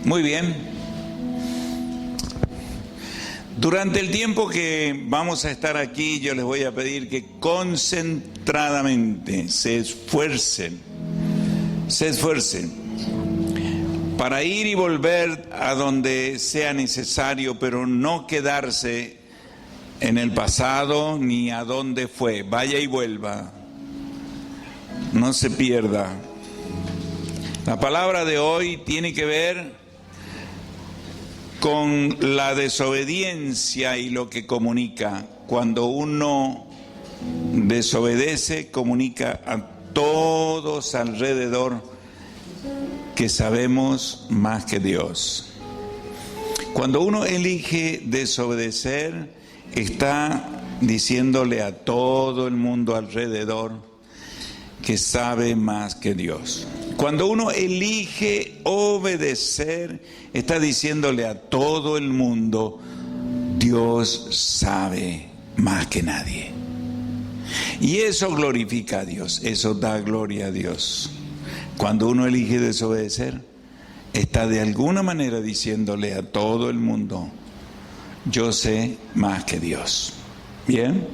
Muy bien. Durante el tiempo que vamos a estar aquí, yo les voy a pedir que concentradamente se esfuercen para ir y volver a donde sea necesario, pero no quedarse en el pasado ni a donde fue. Vaya y vuelva, no se pierda. La palabra de hoy tiene que ver con la desobediencia y lo que comunica. Cuando uno desobedece, comunica a todos alrededor que sabemos más que Dios. Cuando uno elige desobedecer, está diciéndole a todo el mundo alrededor que sabe más que Dios. Cuando uno elige obedecer, está diciéndole a todo el mundo, Dios sabe más que nadie. Y eso glorifica a Dios, eso da gloria a Dios. Cuando uno elige desobedecer, está de alguna manera diciéndole a todo el mundo, yo sé más que Dios. ¿Bien?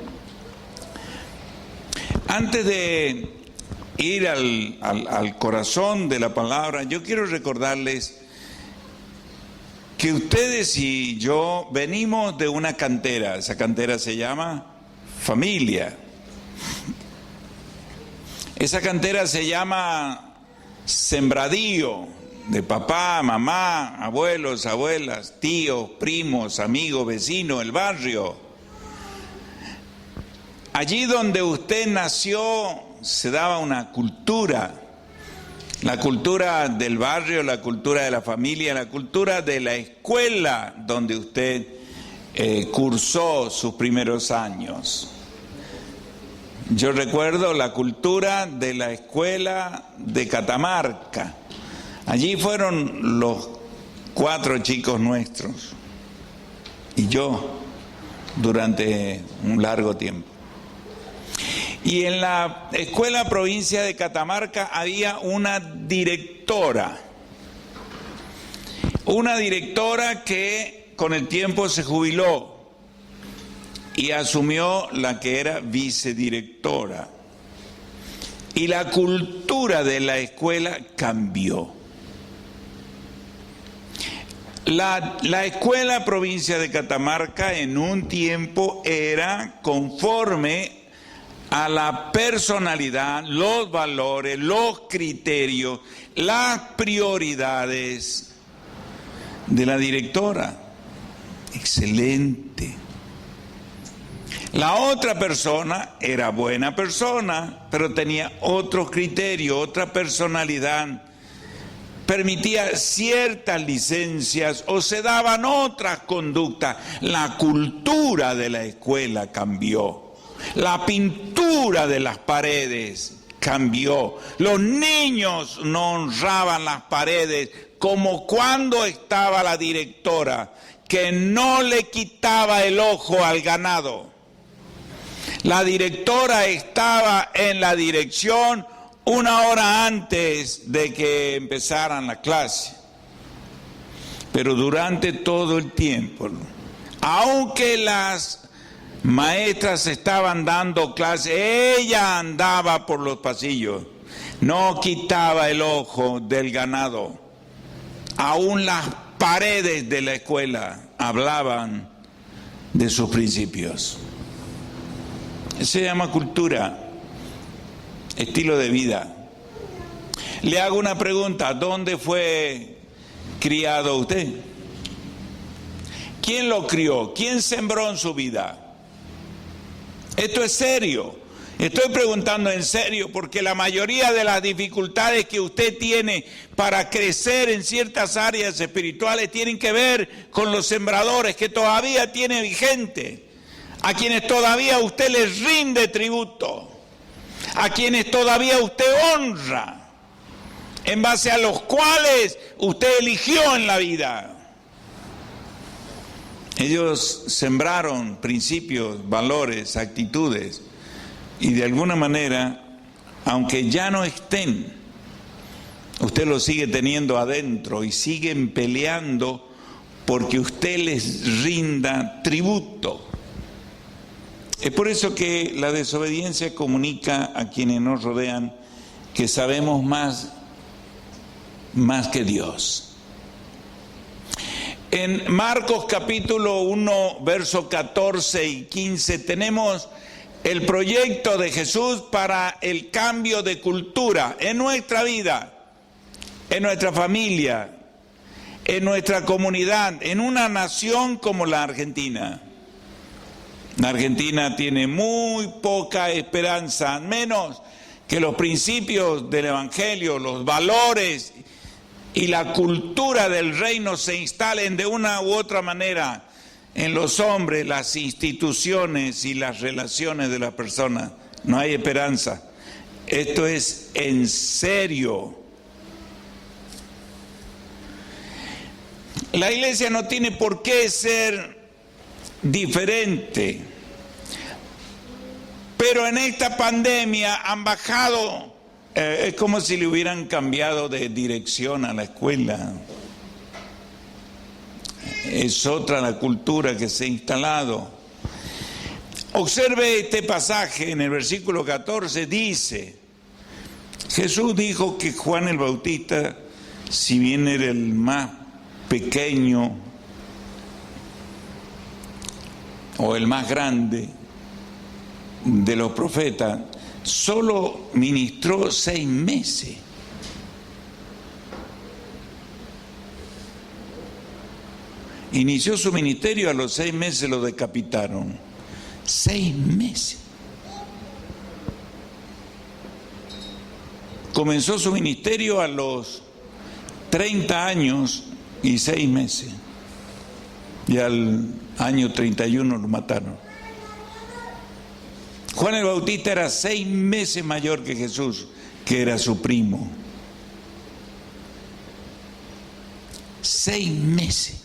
Antes de ir al corazón de la palabra, yo quiero recordarles que ustedes y yo venimos de una cantera. Esa cantera se llama familia. Esa cantera se llama sembradío de papá, mamá, abuelos, abuelas, tíos, primos, amigos, vecinos, el barrio. Allí donde usted nació se daba una cultura, la cultura del barrio, la cultura de la familia, la cultura de la escuela donde usted cursó sus primeros años. Yo recuerdo la cultura de la escuela de Catamarca. Allí fueron los 4 chicos nuestros y yo durante un largo tiempo. Y en la escuela provincia de Catamarca había una directora que con el tiempo se jubiló y asumió la que era vicedirectora. Y la cultura de la escuela cambió. La escuela provincia de Catamarca en un tiempo era conforme a la personalidad, los valores, los criterios, las prioridades de la directora. Excelente. La otra persona era buena persona, pero tenía otros criterios, otra personalidad. Permitía ciertas licencias o se daban otras conductas. La cultura de la escuela cambió. La pintura de las paredes cambió. Los niños no honraban las paredes como cuando estaba la directora, que no le quitaba el ojo al ganado. La directora estaba en la dirección 1 hora antes de que empezaran la clase. Pero durante todo el tiempo, aunque las maestras estaban dando clase, ella andaba por los pasillos, no quitaba el ojo del ganado. Aún las paredes de la escuela hablaban de sus principios. Se llama cultura, estilo de vida. Le hago una pregunta, ¿dónde fue criado usted? ¿Quién lo crió? ¿Quién sembró en su vida? Esto es serio. Estoy preguntando en serio porque la mayoría de las dificultades que usted tiene para crecer en ciertas áreas espirituales tienen que ver con los sembradores que todavía tiene vigente, a quienes todavía usted les rinde tributo, a quienes todavía usted honra, en base a los cuales usted eligió en la vida. Ellos sembraron principios, valores, actitudes, y de alguna manera, aunque ya no estén, usted lo sigue teniendo adentro y siguen peleando porque usted les rinda tributo. Es por eso que la desobediencia comunica a quienes nos rodean que sabemos más que Dios. En Marcos capítulo 1, versos 14 y 15 tenemos el proyecto de Jesús para el cambio de cultura en nuestra vida, en nuestra familia, en nuestra comunidad, en una nación como la Argentina. La Argentina tiene muy poca esperanza, menos que los principios del Evangelio, los valores y la cultura del reino se instalen de una u otra manera en los hombres, las instituciones y las relaciones de las personas. No hay esperanza. Esto es en serio. La iglesia no tiene por qué ser diferente, pero en esta pandemia han bajado, es como si le hubieran cambiado de dirección a la escuela. Es otra la cultura que se ha instalado. Observe este pasaje en el versículo 14, dice, Jesús dijo que Juan el Bautista, si bien era el más pequeño o el más grande de los profetas, solo ministró 6 meses. Inició su ministerio, a los 6 meses lo decapitaron. 6 meses. Comenzó su ministerio a los 30 años y 6 meses. Y al año 31 lo mataron. Juan el Bautista era 6 meses mayor que Jesús, que era su primo. 6 meses.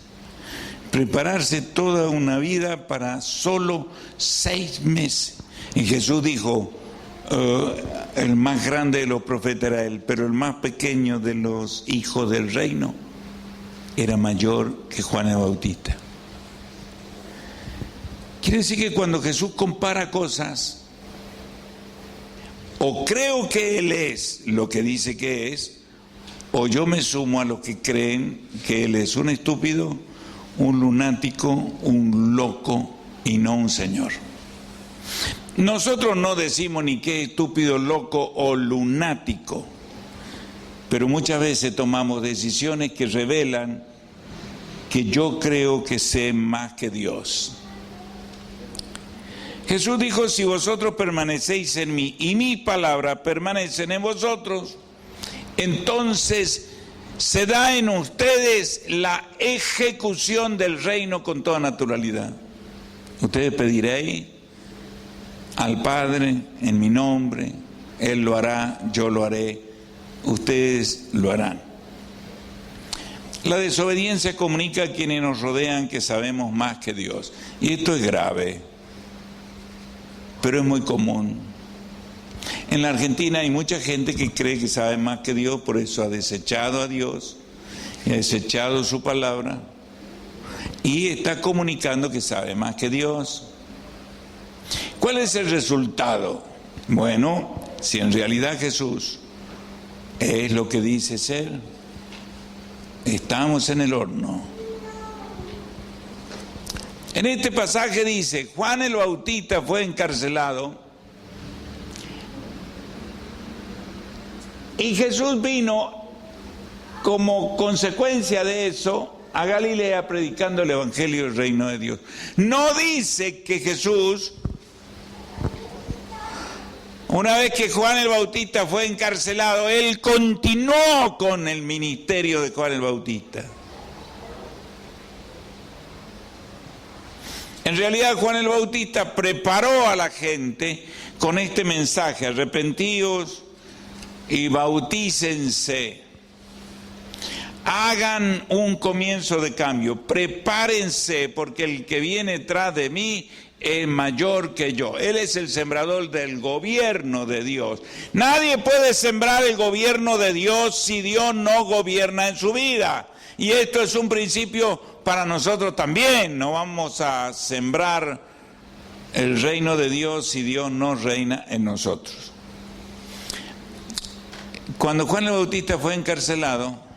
Prepararse toda una vida para solo 6 meses. Y Jesús dijo, el más grande de los profetas era él, pero el más pequeño de los hijos del reino era mayor que Juan el Bautista. Quiere decir que cuando Jesús compara cosas, o creo que Él es lo que dice que es, o yo me sumo a los que creen que Él es un estúpido, un lunático, un loco y no un Señor. Nosotros no decimos ni qué estúpido, loco o lunático, pero muchas veces tomamos decisiones que revelan que yo creo que sé más que Dios. Jesús dijo, si vosotros permanecéis en mí y mis palabras permanecen en vosotros, entonces se da en ustedes la ejecución del reino con toda naturalidad. Ustedes pediréis al Padre en mi nombre, Él lo hará, yo lo haré, ustedes lo harán. La desobediencia comunica a quienes nos rodean que sabemos más que Dios. Y esto es grave, pero es muy común. En la Argentina hay mucha gente que cree que sabe más que Dios, por eso ha desechado a Dios, ha desechado su palabra y está comunicando que sabe más que Dios. ¿Cuál es el resultado? Bueno, si en realidad Jesús es lo que dice ser, estamos en el horno. En este pasaje dice, Juan el Bautista fue encarcelado y Jesús vino como consecuencia de eso a Galilea predicando el Evangelio del Reino de Dios. No dice que Jesús, una vez que Juan el Bautista fue encarcelado, él continuó con el ministerio de Juan el Bautista. En realidad Juan el Bautista preparó a la gente con este mensaje: arrepentíos y bautícense, hagan un comienzo de cambio, prepárense porque el que viene tras de mí es mayor que yo. Él es el sembrador del gobierno de Dios. Nadie puede sembrar el gobierno de Dios si Dios no gobierna en su vida. Y esto es un principio para nosotros también. No vamos a sembrar el reino de Dios si Dios no reina en nosotros. Cuando Juan el Bautista fue encarcelado,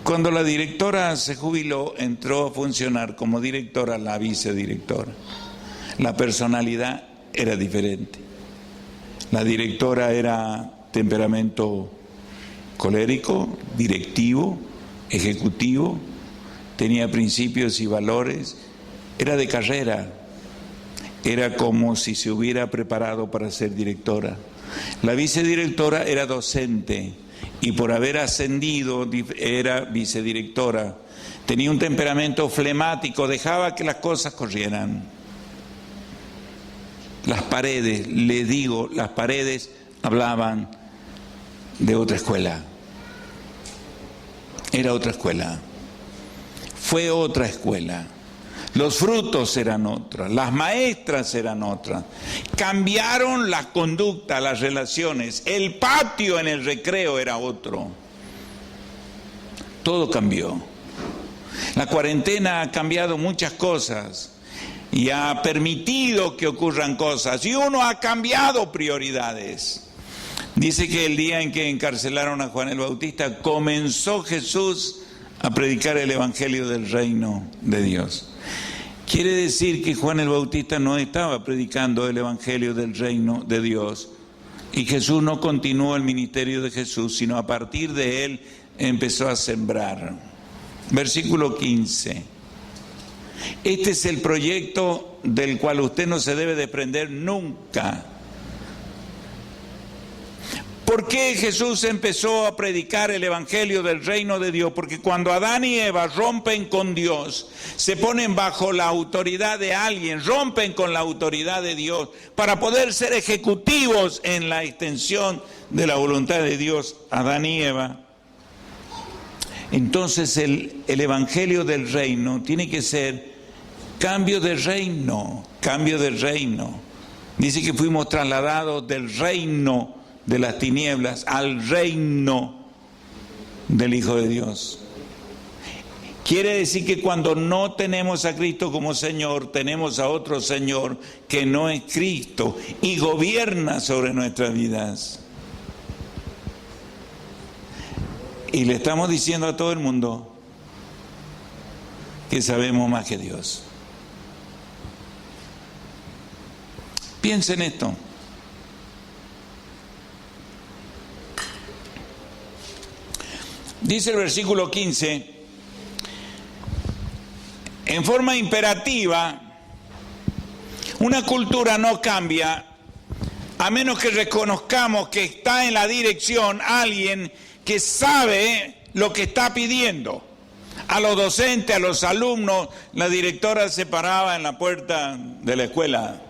cuando la directora se jubiló, entró a funcionar como directora la vicedirectora. La personalidad era diferente. La directora era temperamento colérico, directivo, ejecutivo, tenía principios y valores, era de carrera, era como si se hubiera preparado para ser directora. La vicedirectora era docente y por haber ascendido era vicedirectora. Tenía un temperamento flemático, dejaba que las cosas corrieran. Las paredes, le digo, las paredes hablaban de otra escuela. Era otra escuela. Fue otra escuela. Los frutos eran otros, las maestras eran otras. Cambiaron la conducta, las relaciones. El patio en el recreo era otro. Todo cambió. La cuarentena ha cambiado muchas cosas y ha permitido que ocurran cosas. Y uno ha cambiado prioridades. Dice que el día en que encarcelaron a Juan el Bautista, comenzó Jesús a predicar el evangelio del reino de Dios. Quiere decir que Juan el Bautista no estaba predicando el evangelio del reino de Dios y Jesús no continuó el ministerio de Jesús, sino a partir de él empezó a sembrar. Versículo 15. Este es el proyecto del cual usted no se debe desprender nunca. ¿Por qué Jesús empezó a predicar el evangelio del reino de Dios? Porque cuando Adán y Eva rompen con Dios, se ponen bajo la autoridad de alguien, rompen con la autoridad de Dios para poder ser ejecutivos en la extensión de la voluntad de Dios, Adán y Eva. Entonces el evangelio del reino tiene que ser cambio de reino, cambio de reino. Dice que fuimos trasladados del reino de las tinieblas al reino del Hijo de Dios. Quiere decir que cuando no tenemos a Cristo como Señor, tenemos a otro Señor que no es Cristo y gobierna sobre nuestras vidas. Y le estamos diciendo a todo el mundo que sabemos más que Dios. Piensen en esto. Dice el versículo 15, en forma imperativa, una cultura no cambia a menos que reconozcamos que está en la dirección alguien que sabe lo que está pidiendo. A los docentes, a los alumnos, la directora se paraba en la puerta de la escuela.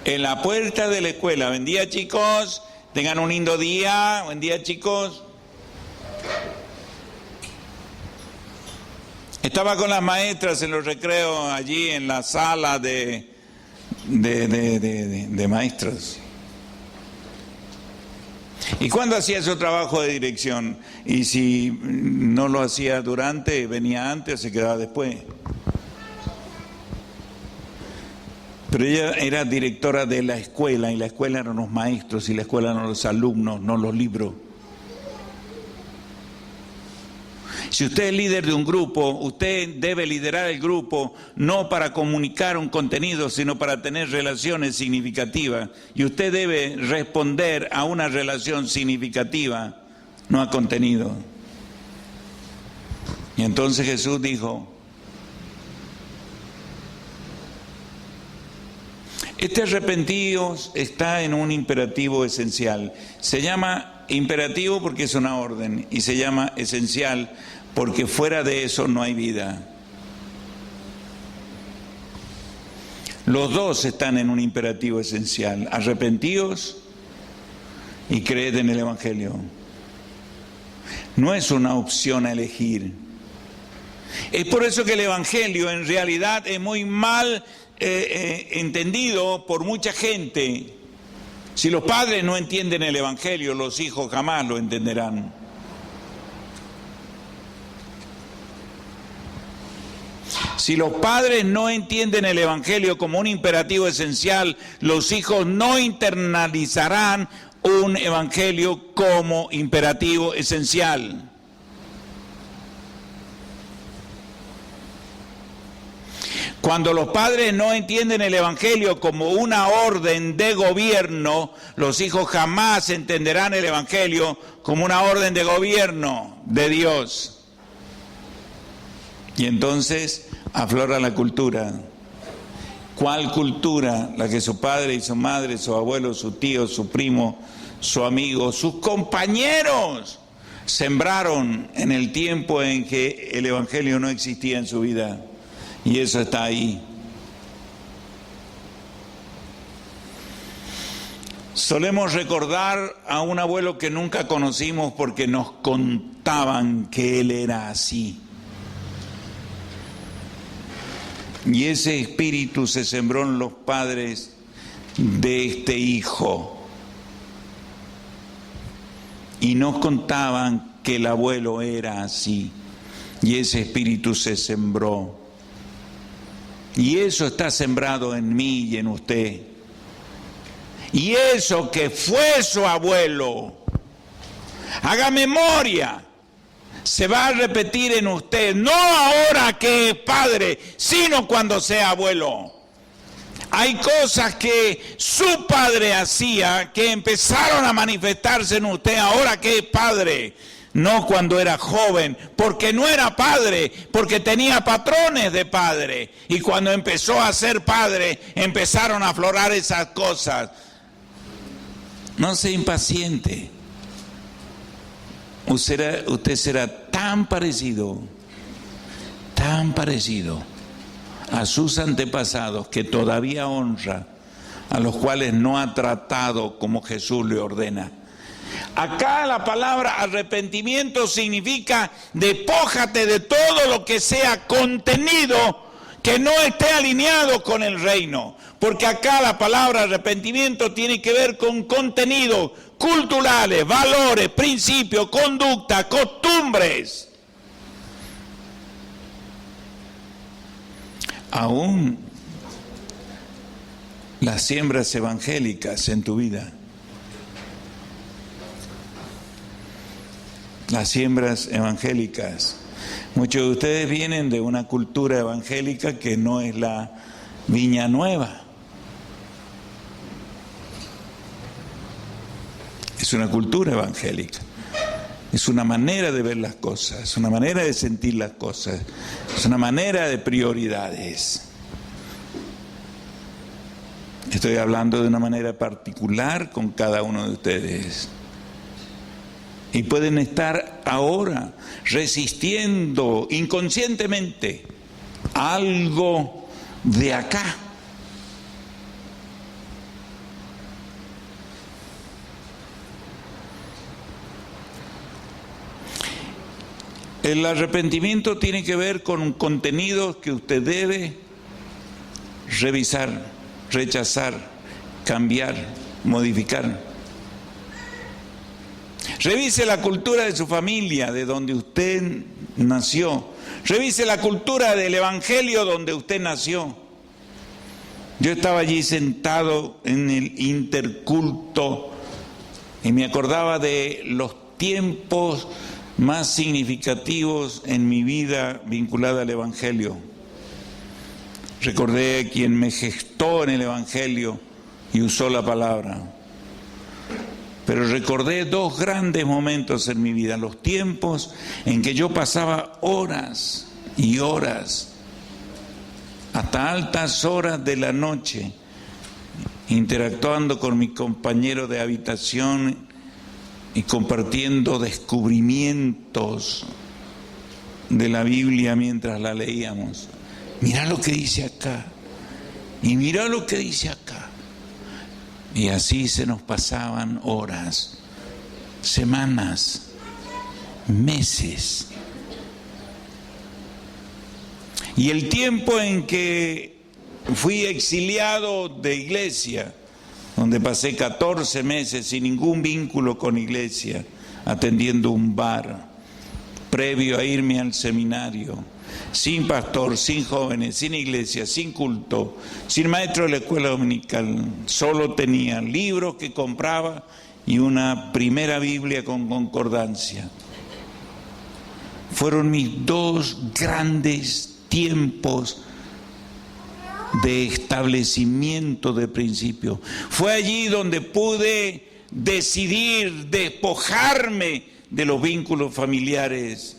En la puerta de la escuela, buen día chicos, tengan un lindo día, buen día chicos. Estaba con las maestras en los recreos allí en la sala de maestros. ¿Y cuándo hacía su trabajo de dirección? Y si no lo hacía durante, venía antes o se quedaba después. Pero ella era directora de la escuela y la escuela eran los maestros y la escuela eran los alumnos, no los libros. Si usted es líder de un grupo, usted debe liderar el grupo no para comunicar un contenido, sino para tener relaciones significativas. Y usted debe responder a una relación significativa, no a contenido. Y entonces Jesús dijo, este arrepentidos está en un imperativo esencial. Se llama imperativo porque es una orden y se llama esencial porque fuera de eso no hay vida. Los dos están en un imperativo esencial. Arrepentíos y creed en el Evangelio. No es una opción a elegir. Es por eso que el Evangelio en realidad es muy mal entendido por mucha gente. Si los padres no entienden el Evangelio, los hijos jamás lo entenderán. Si los padres no entienden el Evangelio como un imperativo esencial, los hijos no internalizarán un Evangelio como imperativo esencial. Cuando los padres no entienden el Evangelio como una orden de gobierno, los hijos jamás entenderán el Evangelio como una orden de gobierno de Dios. Y entonces aflora la cultura. ¿Cuál cultura? La que su padre y su madre, su abuelo, su tío, su primo, su amigo, sus compañeros sembraron en el tiempo en que el Evangelio no existía en su vida. Y eso está ahí. Solemos recordar a un abuelo que nunca conocimos porque nos contaban que él era así. Y ese espíritu se sembró en los padres de este hijo. Y nos contaban que el abuelo era así. Y ese espíritu se sembró. Y eso está sembrado en mí y en usted. Y eso que fue su abuelo, haga memoria, se va a repetir en usted, no ahora que es padre, sino cuando sea abuelo. Hay cosas que su padre hacía que empezaron a manifestarse en usted ahora que es padre. No cuando era joven, porque no era padre, porque tenía patrones de padre. Y cuando empezó a ser padre, empezaron a aflorar esas cosas. No sea impaciente. Usted será tan parecido a sus antepasados que todavía honra, a los cuales no ha tratado como Jesús le ordena. Acá la palabra arrepentimiento significa despójate de todo lo que sea contenido que no esté alineado con el reino. Porque acá la palabra arrepentimiento tiene que ver con contenidos culturales, valores, principios, conducta, costumbres. Aún las siembras evangélicas en tu vida. Las siembras evangélicas. Muchos de ustedes vienen de una cultura evangélica que no es la Viña Nueva. Es una cultura evangélica. Es una manera de ver las cosas, es una manera de sentir las cosas, es una manera de prioridades. Estoy hablando de una manera particular con cada uno de ustedes. Y pueden estar ahora resistiendo inconscientemente algo de acá. El arrepentimiento tiene que ver con contenidos que usted debe revisar, rechazar, cambiar, modificar. Revise la cultura de su familia, de donde usted nació. Revise la cultura del evangelio donde usted nació. Yo estaba allí sentado en el interculto y me acordaba de los tiempos más significativos en mi vida vinculada al evangelio. Recordé quien me gestó en el evangelio y usó la palabra. Pero recordé dos grandes momentos en mi vida, los tiempos en que yo pasaba horas y horas, hasta altas horas de la noche, interactuando con mi compañero de habitación y compartiendo descubrimientos de la Biblia mientras la leíamos. Mirá lo que dice acá, y mirá lo que dice acá. Y así se nos pasaban horas, semanas, meses. Y el tiempo en que fui exiliado de iglesia, donde pasé 14 meses sin ningún vínculo con iglesia, atendiendo un bar, previo a irme al seminario, sin pastor, sin jóvenes, sin iglesia, sin culto, sin maestro de la escuela dominical, solo tenía libros que compraba y una primera Biblia con concordancia. Fueron mis 2 grandes tiempos de establecimiento de principio. Fue allí donde pude decidir despojarme de los vínculos familiares,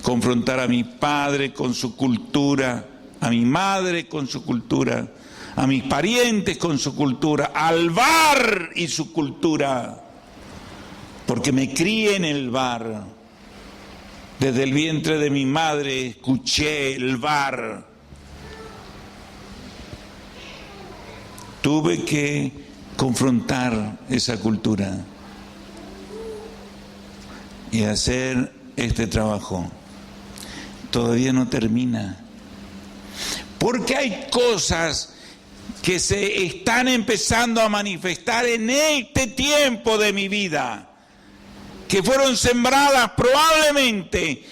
confrontar a mi padre con su cultura, a mi madre con su cultura, a mis parientes con su cultura, al bar y su cultura, porque me crié en el bar. Desde el vientre de mi madre escuché el bar. Tuve que confrontar esa cultura y hacer este trabajo. Todavía no termina, porque hay cosas que se están empezando a manifestar en este tiempo de mi vida, que fueron sembradas probablemente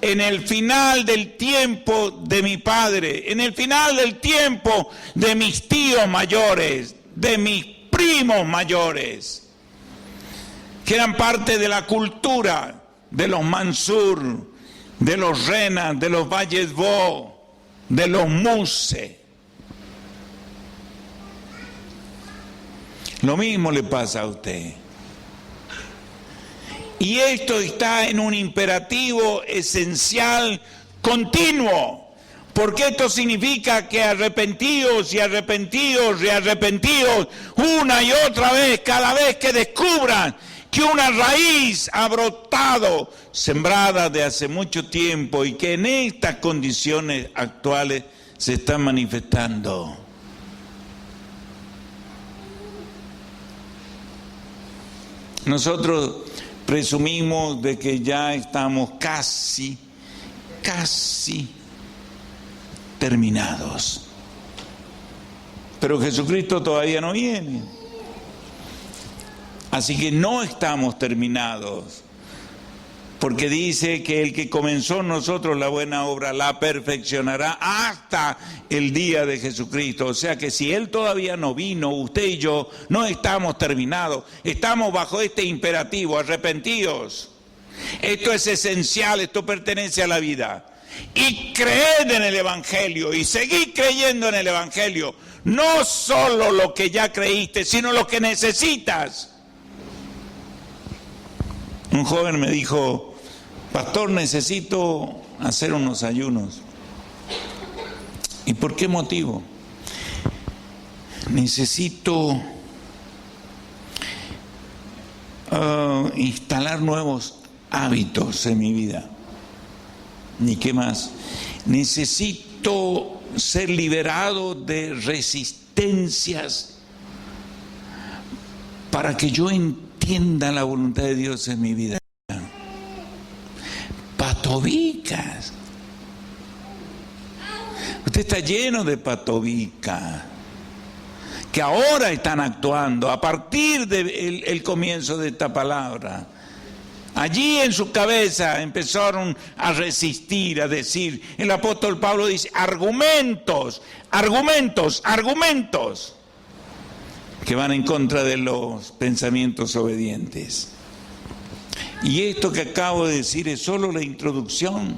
en el final del tiempo de mi padre, en el final del tiempo de mis tíos mayores, de mis primos mayores, que eran parte de la cultura de los Mansur, de los Renas, de los Vallesbo, de los Muse. Lo mismo le pasa a usted. Y esto está en un imperativo esencial continuo, porque esto significa que arrepentidos y arrepentidos y arrepentidos una y otra vez, cada vez que descubran que una raíz ha brotado, sembrada de hace mucho tiempo y que en estas condiciones actuales se está manifestando. Nosotros presumimos de que ya estamos casi terminados. Pero Jesucristo todavía no viene. Así que no estamos terminados. Porque dice que el que comenzó en nosotros la buena obra la perfeccionará hasta el día de Jesucristo. O sea que si Él todavía no vino, usted y yo no estamos terminados. Estamos bajo este imperativo, arrepentidos. Esto es esencial, esto pertenece a la vida. Y creed en el Evangelio y seguid creyendo en el Evangelio. No solo lo que ya creíste, sino lo que necesitas. Un joven me dijo: pastor, necesito hacer unos ayunos. ¿Y por qué motivo? Necesito instalar nuevos hábitos en mi vida. ¿Ni qué más? Necesito ser liberado de resistencias para que yo entienda la voluntad de Dios en mi vida. Patobicas. Usted está lleno de patobicas que ahora están actuando a partir del comienzo de esta palabra. Allí en su cabeza empezaron a resistir, a decir, el apóstol Pablo dice, argumentos, que van en contra de los pensamientos obedientes. Y esto que acabo de decir es solo la introducción.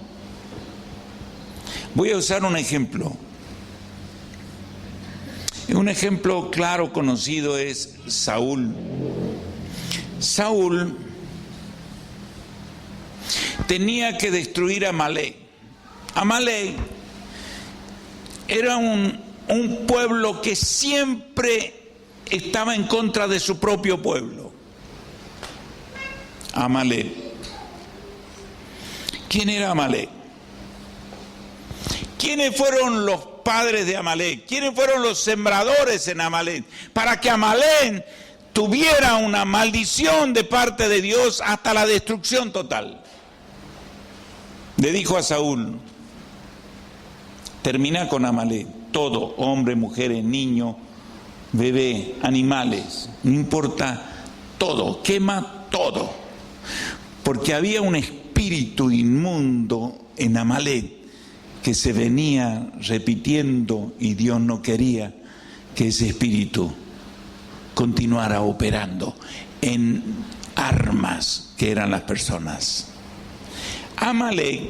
Voy a usar un ejemplo. Un ejemplo claro, conocido, es Saúl. Saúl tenía que destruir a Amalek. Amalek era un pueblo que siempre estaba en contra de su propio pueblo. Amalek. ¿Quién era Amalek? ¿Quiénes fueron los padres de Amalek? ¿Quiénes fueron los sembradores en Amalek? Para que Amalek tuviera una maldición de parte de Dios hasta la destrucción total. Le dijo a Saúl: termina con Amalek. Todo, hombres, mujeres, niños, bebé, animales, no importa, todo, quema todo. Porque había un espíritu inmundo en Amalek que se venía repitiendo y Dios no quería que ese espíritu continuara operando en armas que eran las personas. Amalek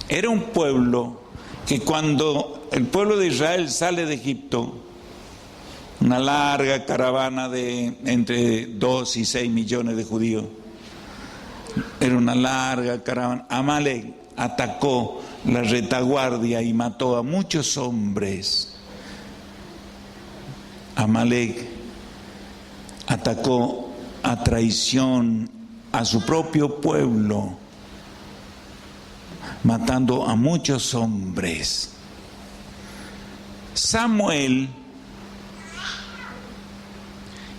era un pueblo que cuando el pueblo de Israel sale de Egipto, una larga caravana de entre 2 y 6 millones de judíos, era una larga caravana, Amalek atacó la retaguardia y mató a muchos hombres. Amalek atacó a traición a su propio pueblo, matando a muchos hombres. Samuel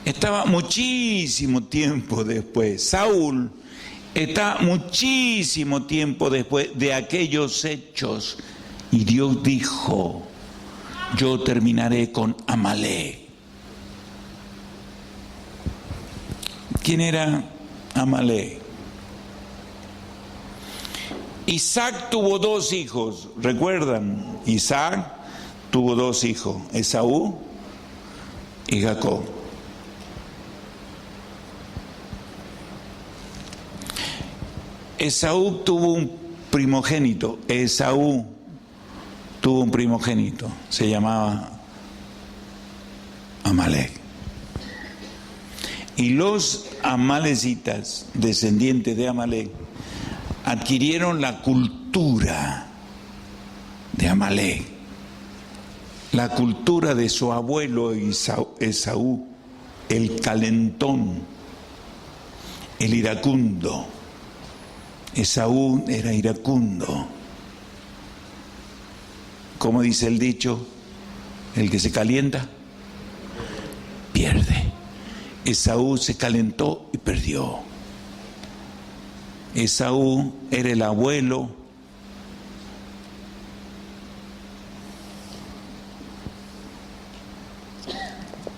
estaba muchísimo tiempo después, Saúl está muchísimo tiempo después de aquellos hechos, y Dios dijo: yo terminaré con Amalek. ¿Quién era Amalek? Isaac tuvo 2 hijos, ¿recuerdan? Isaac tuvo 2 hijos, Esaú y Jacob. Esaú tuvo un primogénito, se llamaba Amalek. Y los amalecitas, descendientes de Amalek, adquirieron la cultura de Amalek, la cultura de su abuelo Esaú, el calentón, el iracundo. Esaú era iracundo. Como dice el dicho, el que se calienta, pierde. Esaú se calentó y perdió. Esaú era el abuelo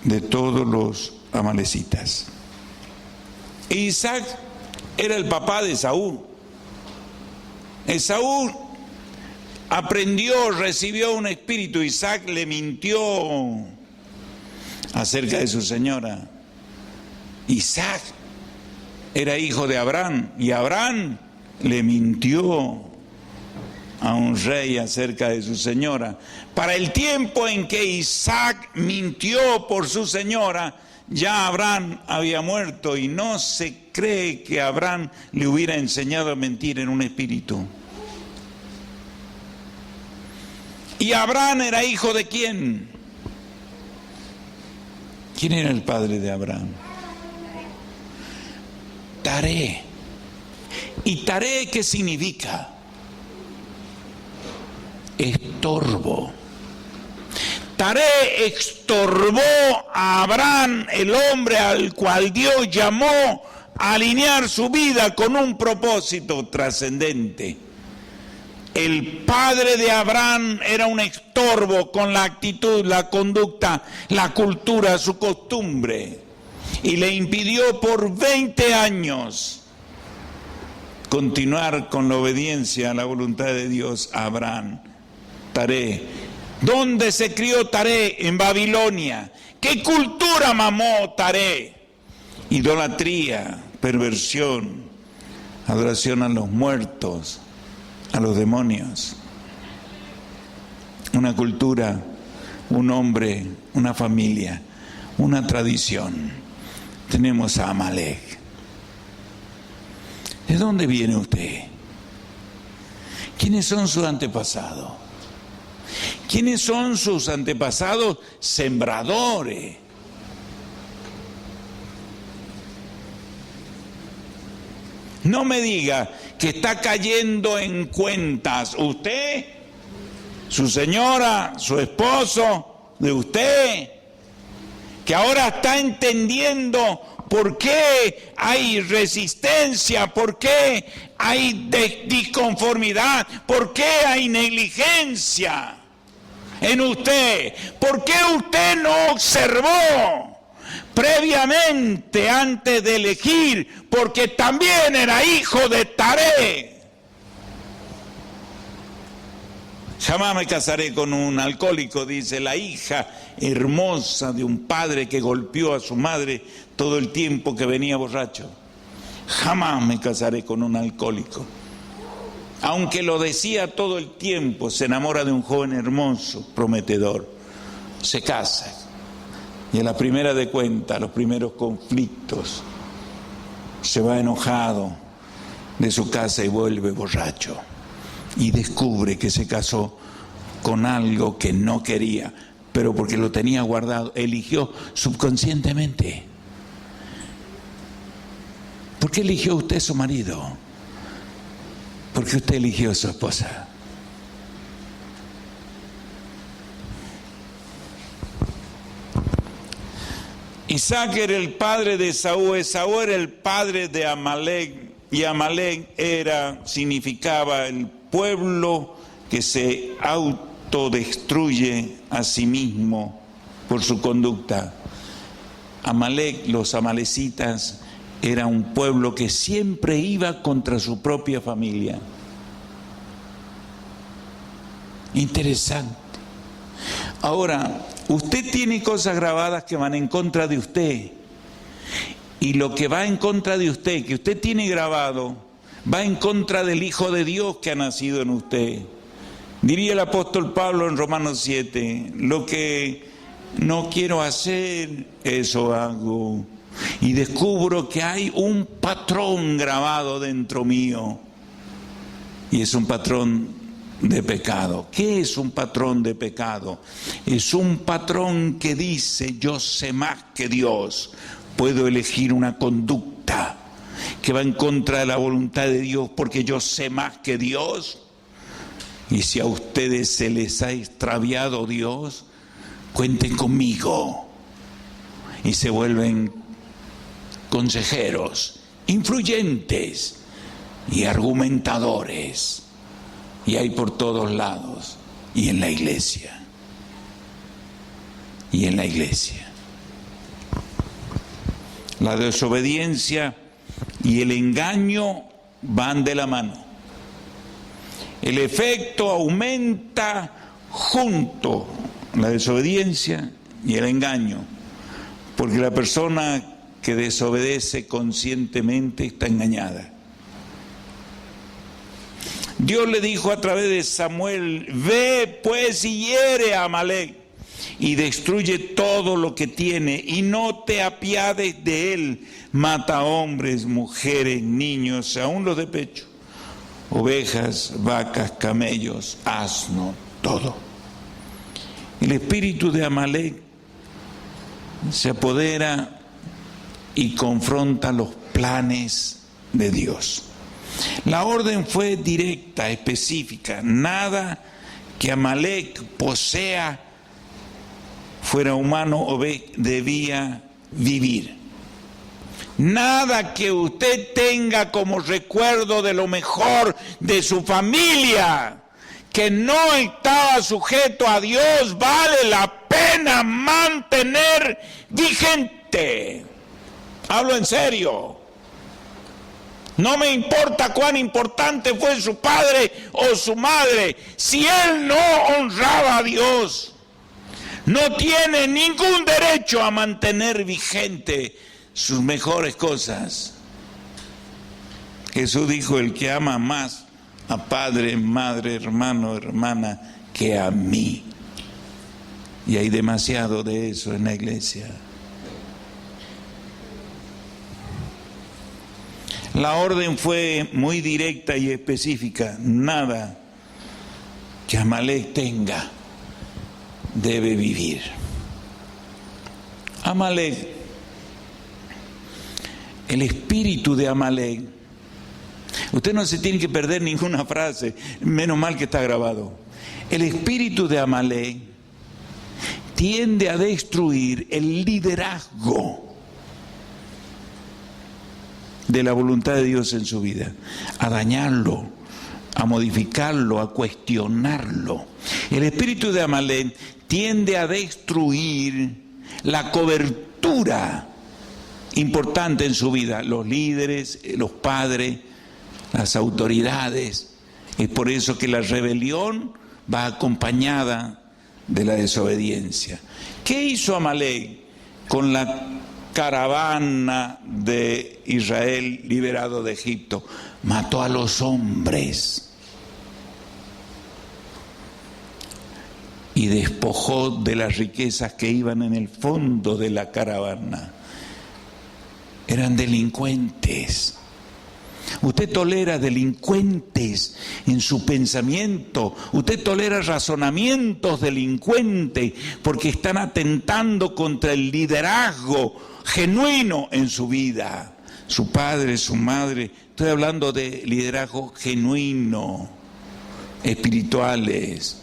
de todos los amalecitas. Isaac era el papá de Esaú. Esaú aprendió, recibió un espíritu. Isaac le mintió acerca de su señora. Isaac era hijo de Abraham y Abraham le mintió a un rey acerca de su señora. Para el tiempo en que Isaac mintió por su señora, ya Abraham había muerto, y no se cree que Abraham le hubiera enseñado a mentir en un espíritu. ¿Y Abraham era hijo de quién? ¿Quién era el padre de Abraham? Taré. ¿Y Taré qué significa? Estorbo. Taré estorbó a Abraham, el hombre al cual Dios llamó a alinear su vida con un propósito trascendente. El padre de Abraham era un estorbo con la actitud, la conducta, la cultura, su costumbre, y le impidió por 20 años continuar con la obediencia a la voluntad de Dios a Abraham. Taré. ¿Dónde se crió Taré? En Babilonia. ¿Qué cultura mamó Taré? Idolatría, perversión, adoración a los muertos, a los demonios. Una cultura, un hombre, una familia, una tradición. Tenemos a Amalek. ¿De dónde viene usted? ¿Quiénes son sus antepasados? ¿Quiénes son sus antepasados sembradores? No me diga que está cayendo en cuentas usted, su señora, su esposo, de usted, que ahora está entendiendo por qué hay resistencia, por qué hay disconformidad? ¿Por qué hay negligencia en usted? ¿Por qué usted no observó previamente antes de elegir? Porque también era hijo de Taré. Jamás me casaré con un alcohólico, dice la hija hermosa de un padre que golpeó a su madre todo el tiempo que venía borracho. Jamás me casaré con un alcohólico. Aunque lo decía todo el tiempo, se enamora de un joven hermoso, prometedor. Se casa. Y a la primera de cuenta, a los primeros conflictos, se va enojado de su casa y vuelve borracho. Y descubre que se casó con algo que no quería, pero porque lo tenía guardado, eligió subconscientemente. ¿Por qué eligió usted su marido? Porque usted eligió a su esposa. Isaac era el padre de Esaú, Esaú era el padre de Amalek, y Amalek significaba el pueblo que se autodestruye a sí mismo por su conducta. Amalek, los amalecitas, era un pueblo que siempre iba contra su propia familia. Interesante. Ahora, usted tiene cosas grabadas que van en contra de usted. Y lo que va en contra de usted, que usted tiene grabado, va en contra del Hijo de Dios que ha nacido en usted. Diría el apóstol Pablo en Romanos 7, lo que no quiero hacer, eso hago. Y descubro que hay un patrón grabado dentro mío. Y es un patrón de pecado. ¿Qué es un patrón de pecado? Es un patrón que dice, yo sé más que Dios. Puedo elegir una conducta que va en contra de la voluntad de Dios porque yo sé más que Dios. Y si a ustedes se les ha extraviado Dios, cuenten conmigo. Y se vuelven consejeros, influyentes y argumentadores. Y hay por todos lados. Y en la iglesia. Y en la iglesia. La desobediencia y el engaño van de la mano. El efecto aumenta junto, la desobediencia y el engaño, porque la persona que desobedece conscientemente está engañada. Dios le dijo a través de Samuel, ve pues y hiere a Amalek y destruye todo lo que tiene y no te apiades de él, mata hombres, mujeres, niños, aún los de pecho, ovejas, vacas, camellos, asno, todo. El espíritu de Amalek se apodera y confronta los planes de Dios. La orden fue directa, específica. Nada que Amalek posea, fuera humano o debía vivir. Nada que usted tenga como recuerdo de lo mejor de su familia, que no estaba sujeto a Dios, vale la pena mantener vigente. Hablo en serio. No me importa cuán importante fue su padre o su madre. Si él no honraba a Dios, no tiene ningún derecho a mantener vigente sus mejores cosas. Jesús dijo, el que ama más a padre, madre, hermano, hermana, que a mí. Y hay demasiado de eso en la iglesia. La orden fue muy directa y específica. Nada que Amalek tenga debe vivir. Amalek, el espíritu de Amalek. Usted no se tiene que perder ninguna frase, menos mal que está grabado. El espíritu de Amalek tiende a destruir el liderazgo. de la voluntad de Dios en su vida, a dañarlo, a modificarlo, a cuestionarlo. El espíritu de Amalek tiende a destruir la cobertura importante en su vida, los líderes, los padres, las autoridades. Es por eso que la rebelión va acompañada de la desobediencia. ¿Qué hizo Amalek con la caravana de Israel liberado de Egipto? Mató a los hombres y despojó de las riquezas que iban en el fondo de la caravana. Eran delincuentes. Usted tolera delincuentes en su pensamiento, usted tolera razonamientos delincuentes porque están atentando contra el liderazgo genuino en su vida. Su padre, su madre, estoy hablando de liderazgo genuino, espirituales,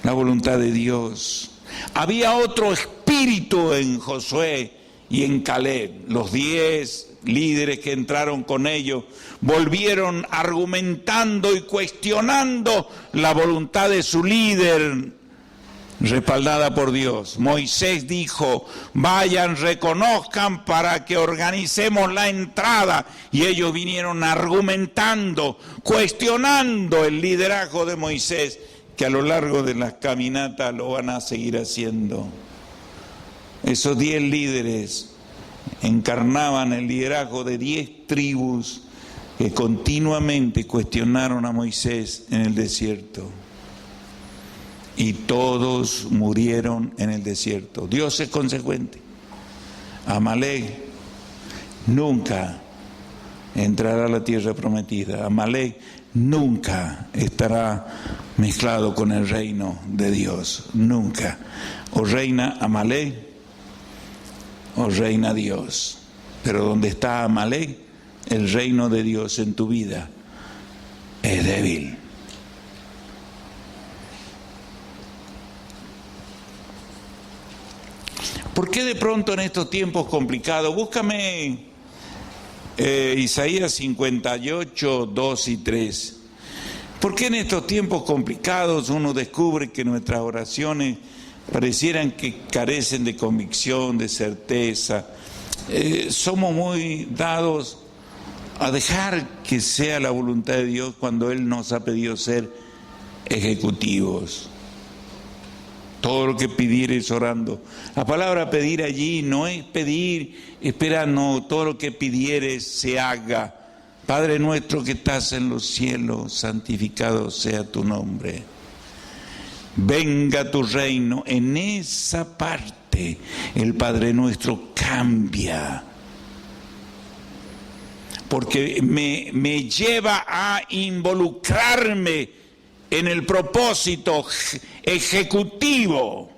la voluntad de Dios. Había otro espíritu en Josué y en Caleb. Los 10 líderes que entraron con ellos volvieron argumentando y cuestionando la voluntad de su líder, respaldada por Dios. Moisés dijo: vayan, reconozcan para que organicemos la entrada. Y ellos vinieron argumentando, cuestionando el liderazgo de Moisés, que a lo largo de las caminatas lo van a seguir haciendo. Esos 10 líderes encarnaban el liderazgo de 10 tribus que continuamente cuestionaron a Moisés en el desierto. Y todos murieron en el desierto. Dios es consecuente. Amalek nunca entrará a la tierra prometida. Amalek nunca estará mezclado con el reino de Dios. Nunca. O reina Amalek o reina Dios. Pero donde está Amalek, el reino de Dios en tu vida es débil. ¿Por qué de pronto en estos tiempos complicados? Búscame Isaías 58, 2 y 3. ¿Por qué en estos tiempos complicados uno descubre que nuestras oraciones parecieran que carecen de convicción, de certeza? Somos muy dados a dejar que sea la voluntad de Dios cuando Él nos ha pedido ser ejecutivos. Todo lo que pidieres orando. La palabra pedir allí no es pedir, espera, no, todo lo que pidieres se haga. Padre nuestro que estás en los cielos, santificado sea tu nombre. Venga tu reino. En esa parte el Padre nuestro cambia. Porque me lleva a involucrarme en el propósito ejecutivo.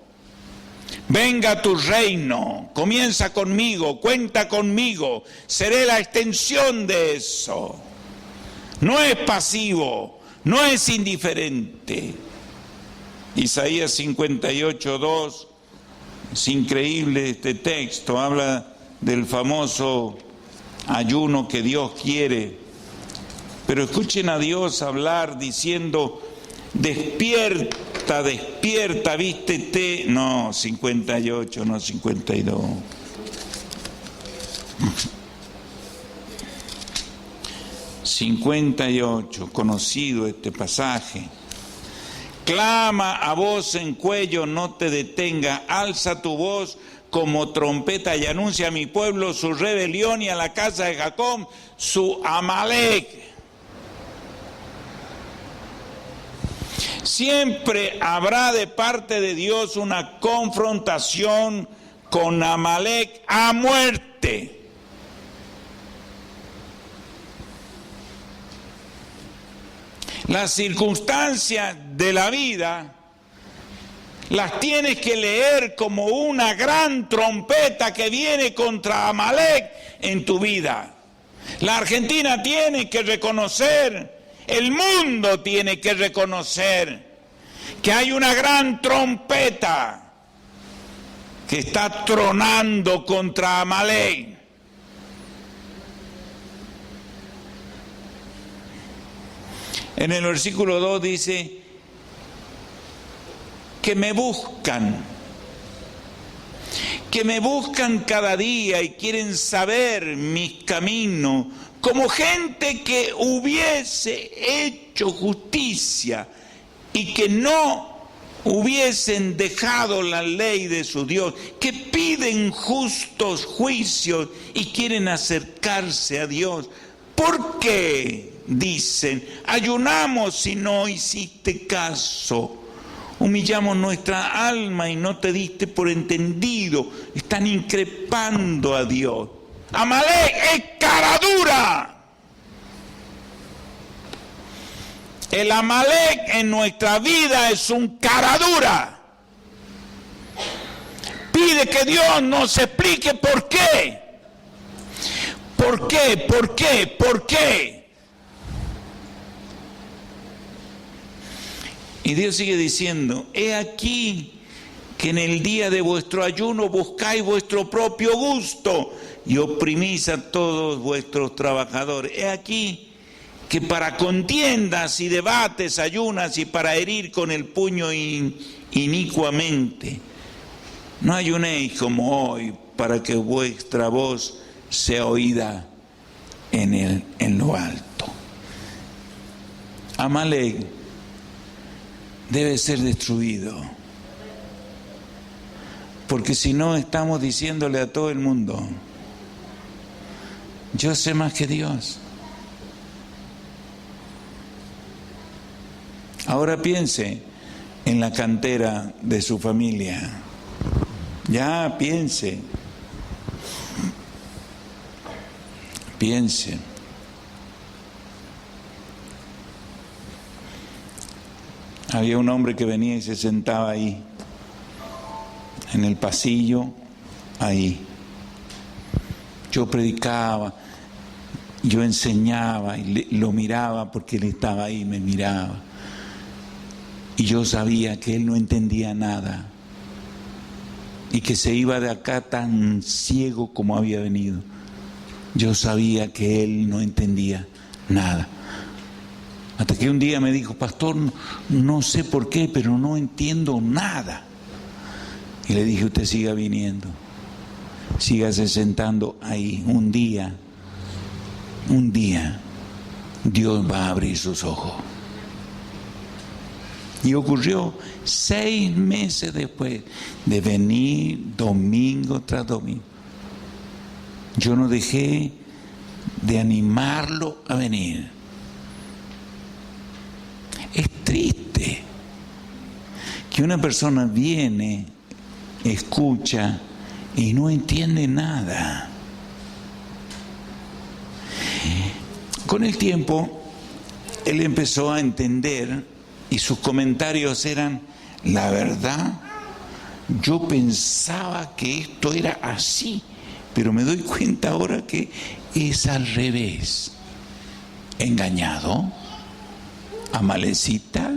Venga tu reino, comienza conmigo, cuenta conmigo, seré la extensión de eso. No es pasivo, no es indiferente. Isaías 58, 2, es increíble este texto, habla del famoso ayuno que Dios quiere. Pero escuchen a Dios hablar diciendo: despierta, despierta, vístete. No, 58, no 52. ...58, conocido este pasaje. Clama a voz en cuello, no te detenga, alza tu voz como trompeta y anuncia a mi pueblo su rebelión y a la casa de Jacob su Amalek. Siempre habrá de parte de Dios una confrontación con Amalek a muerte. Las circunstancias de la vida las tienes que leer como una gran trompeta que viene contra Amalek en tu vida. La Argentina tiene que reconocer, el mundo tiene que reconocer que hay una gran trompeta que está tronando contra Amalek. En el versículo 2 dice que me buscan cada día y quieren saber mis caminos, como gente que hubiese hecho justicia y que no hubiesen dejado la ley de su Dios, que piden justos juicios y quieren acercarse a Dios. ¿Por qué? Dicen, ayunamos y no hiciste caso. Humillamos nuestra alma y no te diste por entendido. Están increpando a Dios. Amalek es cara dura. El Amalek en nuestra vida es un cara dura. Pide que Dios nos explique por qué. ¿Por qué? ¿Por qué? ¿Por qué? Y Dios sigue diciendo, he aquí que en el día de vuestro ayuno buscáis vuestro propio gusto y oprimís a todos vuestros trabajadores. He aquí que para contiendas y debates ayunas y para herir con el puño inicuamente. No ayunéis como hoy para que vuestra voz sea oída en lo alto. Amalek debe ser destruido, porque si no estamos diciéndole a todo el mundo, yo sé más que Dios. Ahora piense en la cantera de su familia. Ya piense. Piense. Había un hombre que venía y se sentaba ahí, en el pasillo, ahí. Yo predicaba, yo enseñaba y lo miraba porque él estaba ahí, me miraba. Y yo sabía que él no entendía nada y que se iba de acá tan ciego como había venido. Yo sabía que él no entendía nada. Hasta que un día me dijo, pastor, no sé por qué, pero no entiendo nada. Y le dije, usted siga viniendo, sígase sentando ahí. Un día, Dios va a abrir sus ojos. Y ocurrió 6 meses después de venir domingo tras domingo. Yo no dejé de animarlo a venir. Es triste que una persona viene, escucha y no entiende nada. Con el tiempo, él empezó a entender y sus comentarios eran, la verdad, yo pensaba que esto era así, pero me doy cuenta ahora que es al revés. ¿Engañado? ¿Amalecita?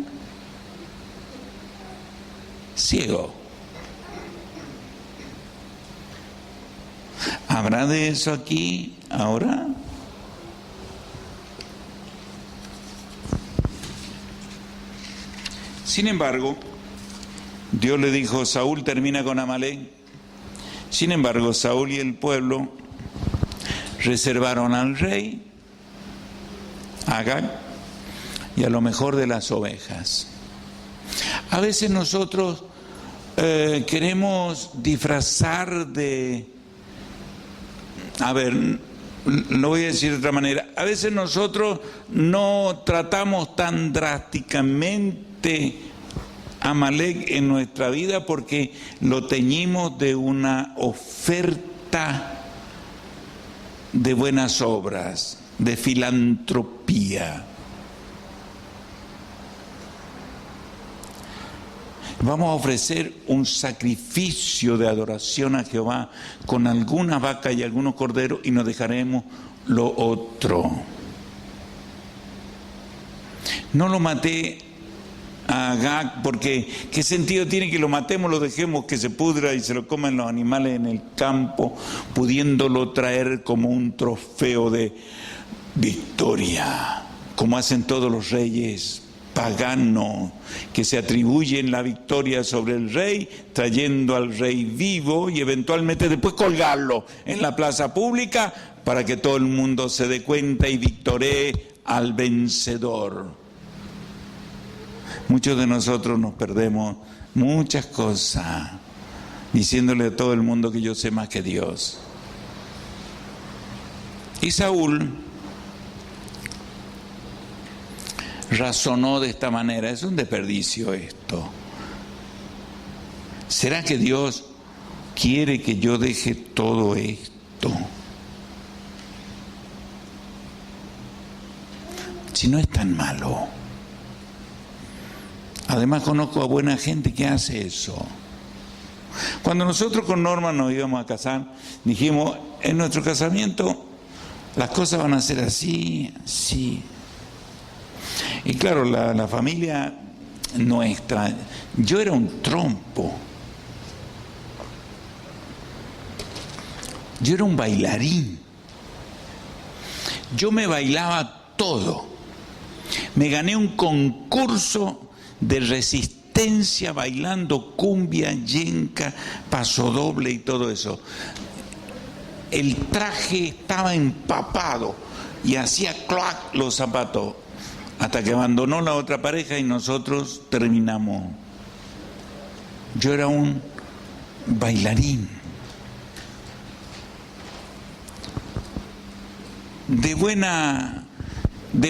¿Ciego? ¿Habrá de eso aquí ahora? Sin embargo, Dios le dijo, Saúl termina con Amalek. Sin embargo, Saúl y el pueblo reservaron al rey, a Agag, y a lo mejor de las ovejas. A veces nosotros queremos disfrazar de... lo voy a decir de otra manera. A veces nosotros no tratamos tan drásticamente Amalek en nuestra vida porque lo teñimos de una oferta de buenas obras, de filantropía. Vamos a ofrecer un sacrificio de adoración a Jehová con alguna vaca y algunos corderos y nos dejaremos lo otro. No lo maté a Agag porque ¿qué sentido tiene que lo matemos, lo dejemos que se pudra y se lo coman los animales en el campo, pudiéndolo traer como un trofeo de victoria? como hacen todos los reyes paganos, que se atribuyen la victoria sobre el rey, trayendo al rey vivo y eventualmente después colgarlo en la plaza pública para que todo el mundo se dé cuenta y victoree al vencedor. Muchos de nosotros nos perdemos muchas cosas diciéndole a todo el mundo que yo sé más que Dios. Y Saúl razonó de esta manera: es un desperdicio esto. ¿Será que Dios quiere que yo deje todo esto? Si no es tan malo. Además conozco a buena gente que hace eso. Cuando nosotros con Norma nos íbamos a casar, dijimos, en nuestro casamiento las cosas van a ser así, así. Y claro, la familia nuestra, yo era un trompo. Yo era un bailarín. Yo me bailaba todo. Me gané un concurso de resistencia bailando cumbia, yenca, pasodoble y todo eso. El traje estaba empapado y hacía clac los zapatos hasta que abandonó la otra pareja y nosotros terminamos. Yo era un bailarín. De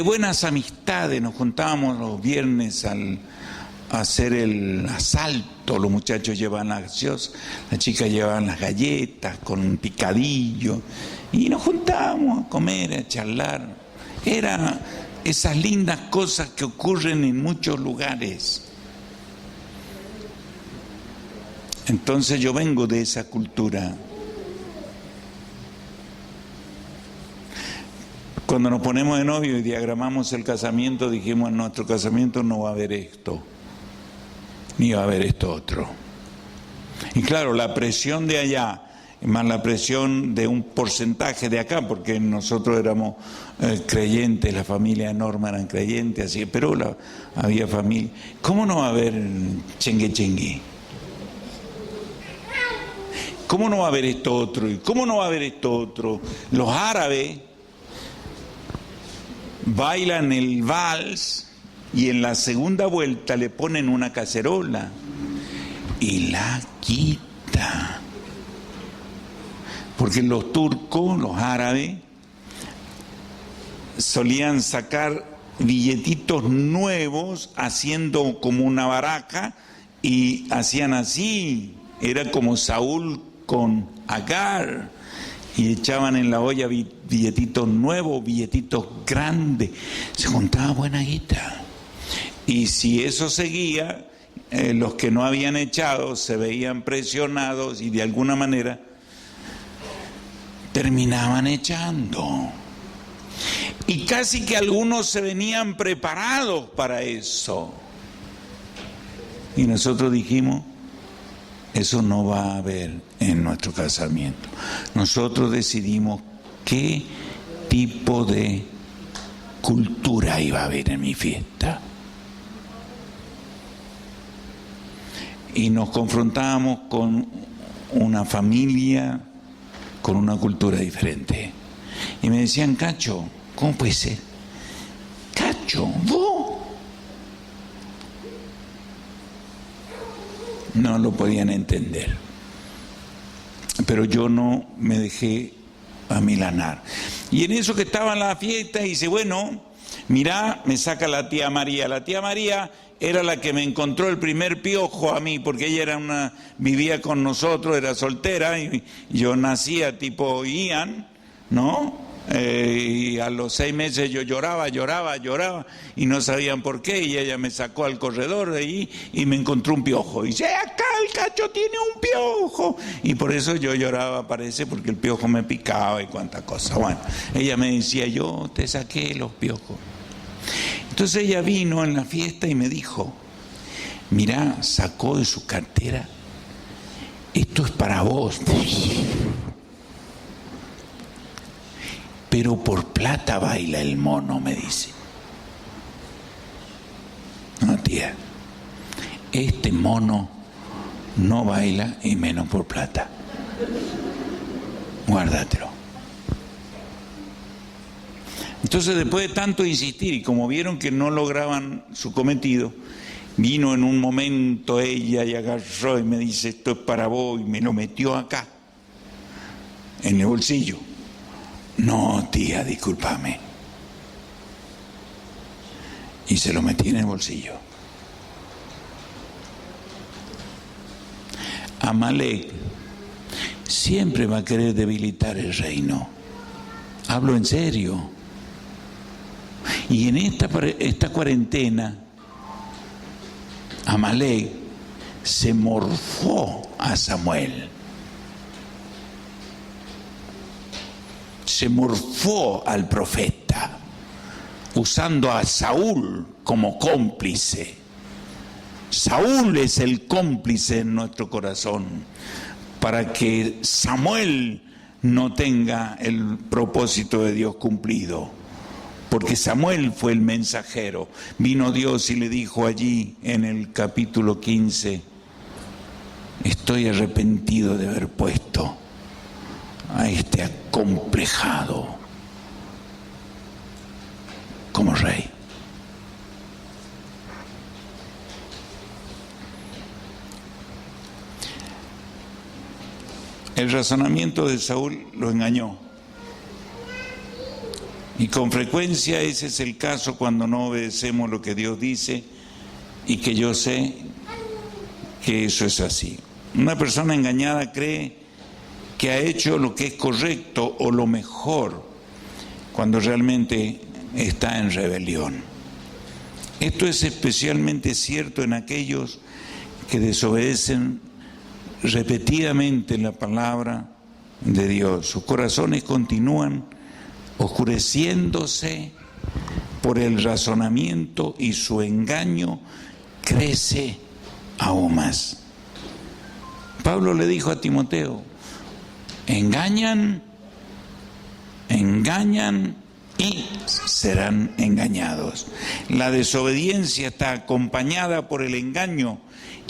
buenas amistades nos juntábamos los viernes a hacer el asalto. Los muchachos llevaban las gaseosas, las chicas llevaban las galletas con un picadillo y nos juntábamos a comer, a charlar. Era esas lindas cosas que ocurren en muchos lugares. Entonces yo vengo de esa cultura. Cuando nos ponemos de novio y diagramamos el casamiento, dijimos, en nuestro casamiento no va a haber esto, ni va a haber esto otro. Y claro, la presión de allá, más la presión de un porcentaje de acá, porque nosotros éramos creyentes, la familia de Norma eran creyentes, así, pero había familia. ¿Cómo no va a haber chengue chengue? ¿Cómo no va a haber esto otro? ¿Y cómo no va a haber esto otro? Los árabes bailan el vals y en la segunda vuelta le ponen una cacerola y la quita. Porque los turcos, los árabes, solían sacar billetitos nuevos haciendo como una baraja y hacían así. Era como Saúl con Agar. Y echaban en la olla billetitos nuevos, billetitos grandes. Se juntaba buena guita. Y si eso seguía, los que no habían echado se veían presionados y de alguna manera terminaban echando. Y casi que algunos se venían preparados para eso. Y nosotros dijimos, eso no va a haber en nuestro casamiento. Nosotros decidimos qué tipo de cultura iba a haber en mi fiesta. Y nos confrontábamos con una familia con una cultura diferente. Y me decían, Cacho, ¿cómo puede ser? Cacho, vos. No lo podían entender. Pero yo no me dejé amilanar. Y en eso que estaba en la fiesta, dice, bueno, mirá, me saca la tía María. La tía María era la que me encontró el primer piojo a mí, porque ella vivía con nosotros, era soltera, y yo nacía tipo Ian, ¿no? Y a los 6 meses yo lloraba, y no sabían por qué, y ella me sacó al corredor de ahí y me encontró un piojo. Y dice, acá el Cacho tiene un piojo. Y por eso yo lloraba, parece, porque el piojo me picaba y cuánta cosa. Bueno, ella me decía, yo te saqué los piojos. Entonces ella vino en la fiesta y me dijo, mirá, sacó de su cartera, esto es para vos. Pero por plata baila el mono, me dice. repetía: este mono no baila y menos por plata. Guárdatelo. Entonces, después de tanto insistir, y como vieron que no lograban su cometido, vino en un momento ella y agarró y me dice: esto es para vos, y me lo metió acá, en el bolsillo. No, tía, discúlpame. Y se lo metí en el bolsillo. Amalek siempre va a querer debilitar el reino. Hablo en serio. Y en esta cuarentena, Amalek se morfó a Samuel. Se morfó al profeta, usando a Saúl como cómplice. Saúl es el cómplice en nuestro corazón para que Samuel no tenga el propósito de Dios cumplido. Porque Samuel fue el mensajero. Vino Dios y le dijo allí en el capítulo 15: estoy arrepentido de haber puesto a este acomplejado como rey. El razonamiento de Saúl lo engañó. Y con frecuencia ese es el caso cuando no obedecemos lo que Dios dice, y que yo sé que eso es así. Una persona engañada cree que ha hecho lo que es correcto o lo mejor, cuando realmente está en rebelión. Esto es especialmente cierto en aquellos que desobedecen repetidamente la palabra de Dios. Sus corazones continúan oscureciéndose por el razonamiento y su engaño crece aún más. Pablo le dijo a Timoteo: engañan y serán engañados. La desobediencia está acompañada por el engaño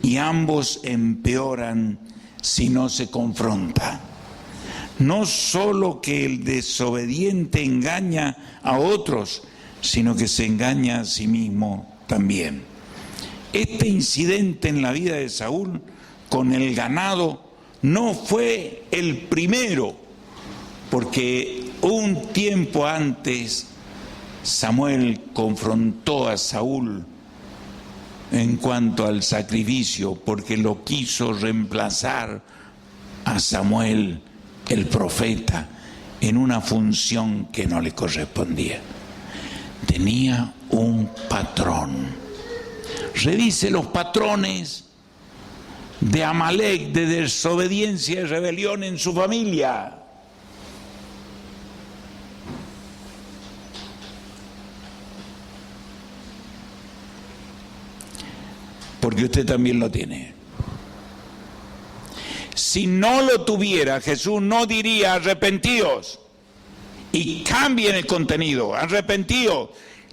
y ambos empeoran si no se confronta. No solo que el desobediente engaña a otros, sino que se engaña a sí mismo también. Este incidente en la vida de Saúl con el ganado no fue el primero, porque un tiempo antes Samuel confrontó a Saúl en cuanto al sacrificio, porque lo quiso reemplazar a Samuel, el profeta, en una función que no le correspondía. Tenía un patrón. Revise los patrones de Amalek, de desobediencia y rebelión en su familia. Porque usted también lo tiene. Si no lo tuviera, Jesús no diría: arrepentíos y cambien el contenido, arrepentíos,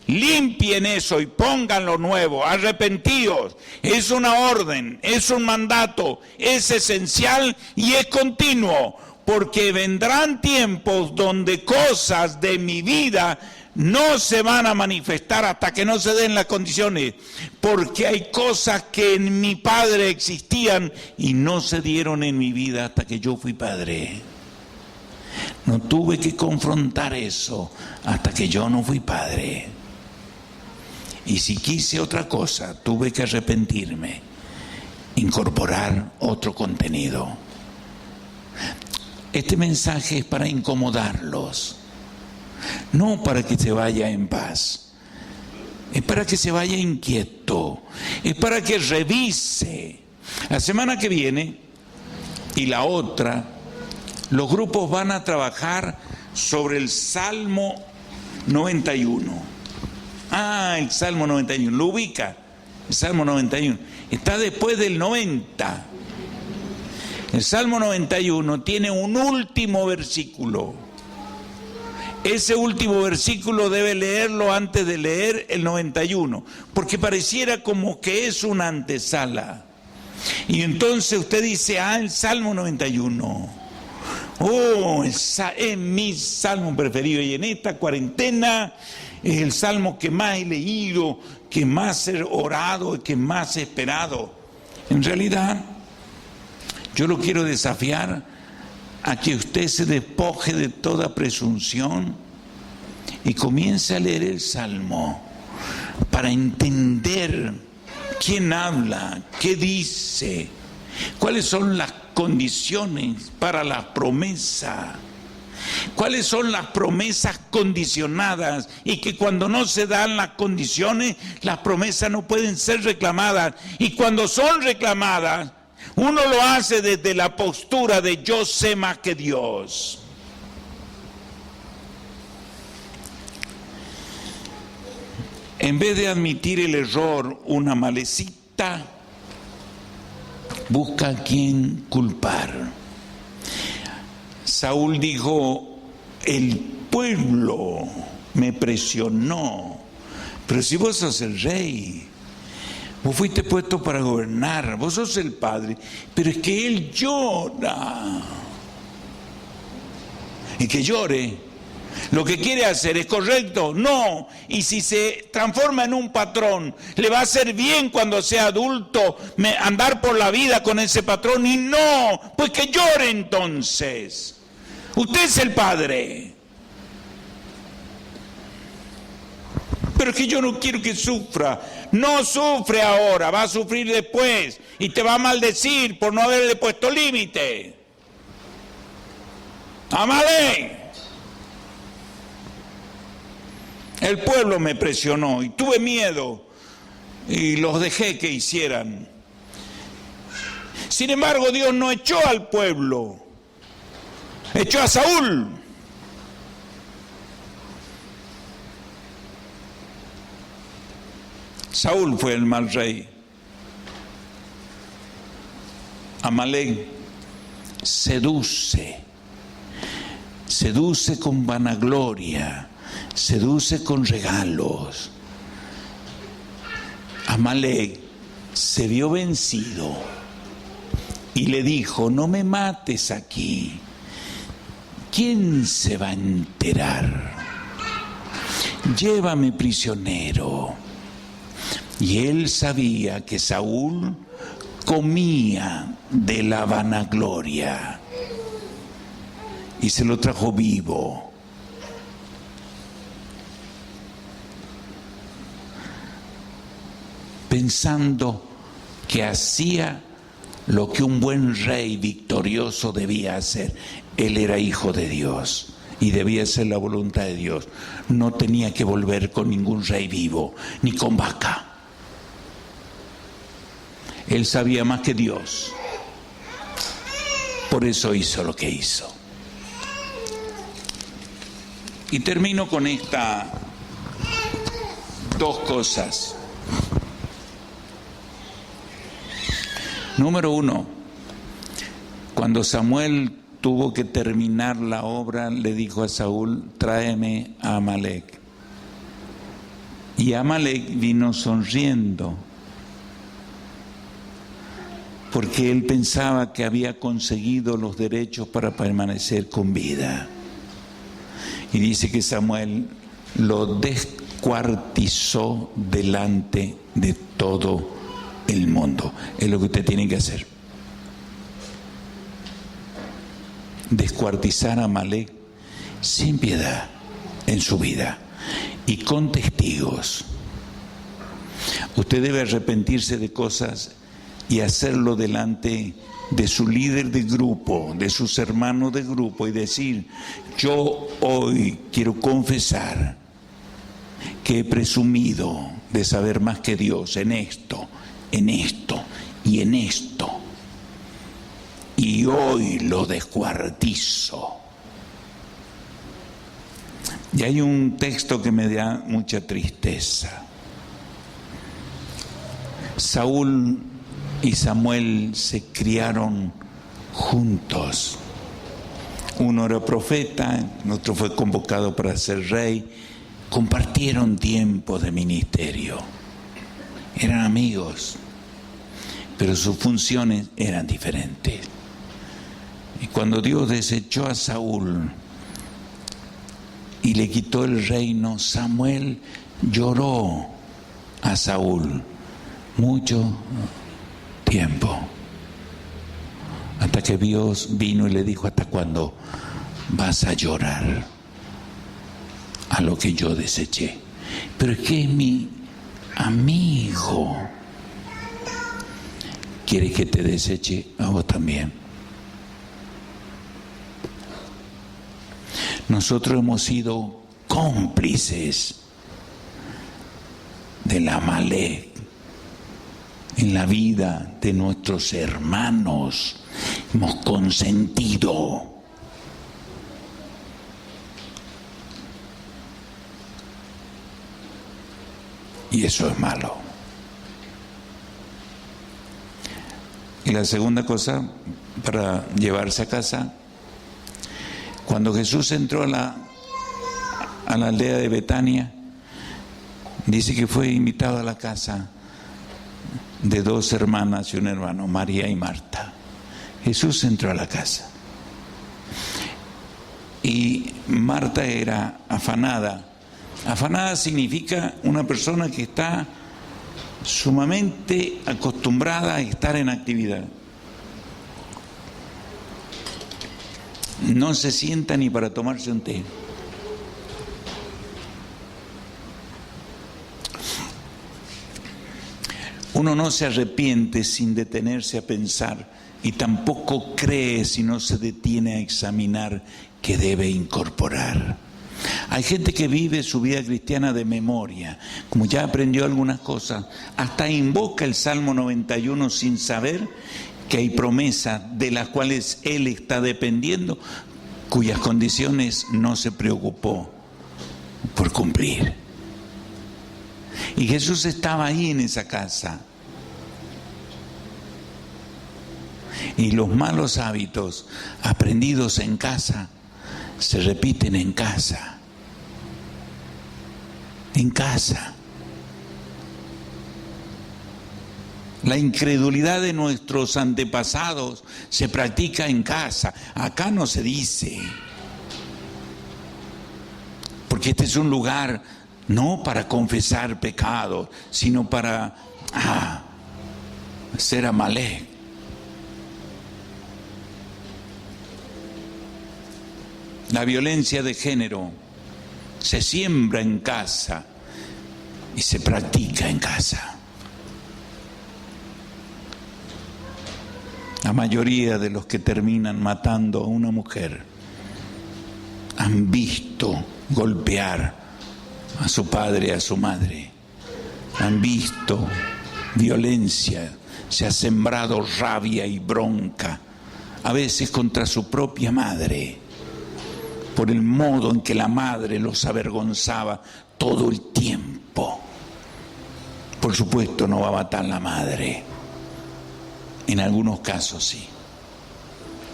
limpien eso y pongan lo nuevo, arrepentíos. Es una orden, es un mandato, es esencial y es continuo, porque vendrán tiempos donde cosas de mi vida no se van a manifestar hasta que no se den las condiciones, porque hay cosas que en mi padre existían y no se dieron en mi vida hasta que yo fui padre. No tuve que confrontar eso hasta que yo no fui padre. Y si quise otra cosa, tuve que arrepentirme, incorporar otro contenido. Este mensaje es para incomodarlos. No para que se vaya en paz, es para que se vaya inquieto, es para que revise. La semana que viene y la otra, los grupos van a trabajar sobre el Salmo 91. El Salmo 91, lo ubica, el Salmo 91, está después del 90. El Salmo 91 tiene un último versículo. ese último versículo debe leerlo antes de leer el 91, porque pareciera como que es una antesala. Y entonces usted dice, el Salmo 91. Es mi salmo preferido, y en esta cuarentena es el salmo que más he leído, que más he orado y que más he esperado. En realidad, yo lo quiero desafiar a que usted se despoje de toda presunción y comience a leer el salmo para entender quién habla, qué dice, cuáles son las condiciones para la promesa, cuáles son las promesas condicionadas, y que cuando no se dan las condiciones, las promesas no pueden ser reclamadas, y cuando son reclamadas, uno lo hace desde la postura de yo sé más que Dios. En vez de admitir el error, una malecita busca a quien culpar. Saúl dijo, el pueblo me presionó. Pero si vos sos el rey, vos fuiste puesto para gobernar, vos sos el padre, pero es que él llora. Y que llore. ¿Lo que quiere hacer es correcto? No. Y si se transforma en un patrón, ¿le va a hacer bien cuando sea adulto andar por la vida con ese patrón? Y no, pues que llore entonces. Usted es el padre. Pero es que yo no quiero que sufra. No sufre ahora, va a sufrir después. Y te va a maldecir por no haberle puesto límite. Amale. El pueblo me presionó y tuve miedo y los dejé que hicieran. Sin embargo, Dios no echó al pueblo, echó a Saúl. Saúl fue el mal rey. Amalek seduce con vanagloria, seduce con regalos. Amalek se vio vencido y le dijo, no me mates aquí. ¿Quién se va a enterar? Llévame prisionero. Y él sabía que Saúl comía de la vanagloria y se lo trajo vivo. Pensando que hacía lo que un buen rey victorioso debía hacer. Él era hijo de Dios y debía hacer la voluntad de Dios. No tenía que volver con ningún rey vivo, ni con vaca. Él sabía más que Dios. Por eso hizo lo que hizo. Y termino con estas dos cosas. Número uno, cuando Samuel tuvo que terminar la obra, le dijo a Saúl, tráeme a Amalek. Y Amalek vino sonriendo, porque él pensaba que había conseguido los derechos para permanecer con vida. Y dice que Samuel lo descuartizó delante de todo el mundo. Es lo que usted tiene que hacer. Descuartizar a Amalek sin piedad en su vida y con testigos. Usted debe arrepentirse de cosas y hacerlo delante de su líder de grupo, de sus hermanos de grupo, y decir, yo hoy quiero confesar que he presumido de saber más que Dios en esto y en esto, y hoy lo descuartizo. Y hay un texto que me da mucha tristeza. Saúl y Samuel se criaron juntos. Uno era profeta, el otro fue convocado para ser rey. Compartieron tiempos de ministerio. Eran amigos, pero sus funciones eran diferentes. Y cuando Dios desechó a Saúl y le quitó el reino, Samuel lloró a Saúl mucho tiempo, hasta que Dios vino y le dijo: ¿hasta cuándo vas a llorar a lo que yo deseché? Pero es que es mi amigo. ¿Quiere que te deseche a vos también? Nosotros hemos sido cómplices del Amalek en la vida de nuestros hermanos. Hemos consentido. Y eso es malo. Y la segunda cosa, para llevarse a casa, cuando Jesús entró a la aldea de Betania, dice que fue invitado a la casa de dos hermanas y un hermano, María y Marta. Jesús entró a la casa. Y Marta era afanada. Afanada significa una persona que está sumamente acostumbrada a estar en actividad. No se sienta ni para tomarse un té. Uno no se arrepiente sin detenerse a pensar, y tampoco cree si no se detiene a examinar que debe incorporar. Hay gente que vive su vida cristiana de memoria, como ya aprendió algunas cosas, hasta invoca el Salmo 91 sin saber que hay promesas de las cuales él está dependiendo, cuyas condiciones no se preocupó por cumplir. Y Jesús estaba ahí en esa casa. Y los malos hábitos aprendidos en casa se repiten en casa. En casa. La incredulidad de nuestros antepasados se practica en casa. Acá no se dice. Porque este es un lugar no para confesar pecados, sino para ser Amalek. La violencia de género se siembra en casa y se practica en casa. La mayoría de los que terminan matando a una mujer han visto golpear a su padre, a su madre. Han visto violencia, se ha sembrado rabia y bronca, a veces contra su propia madre, por el modo en que la madre los avergonzaba todo el tiempo. Por supuesto no va a matar la madre, en algunos casos sí,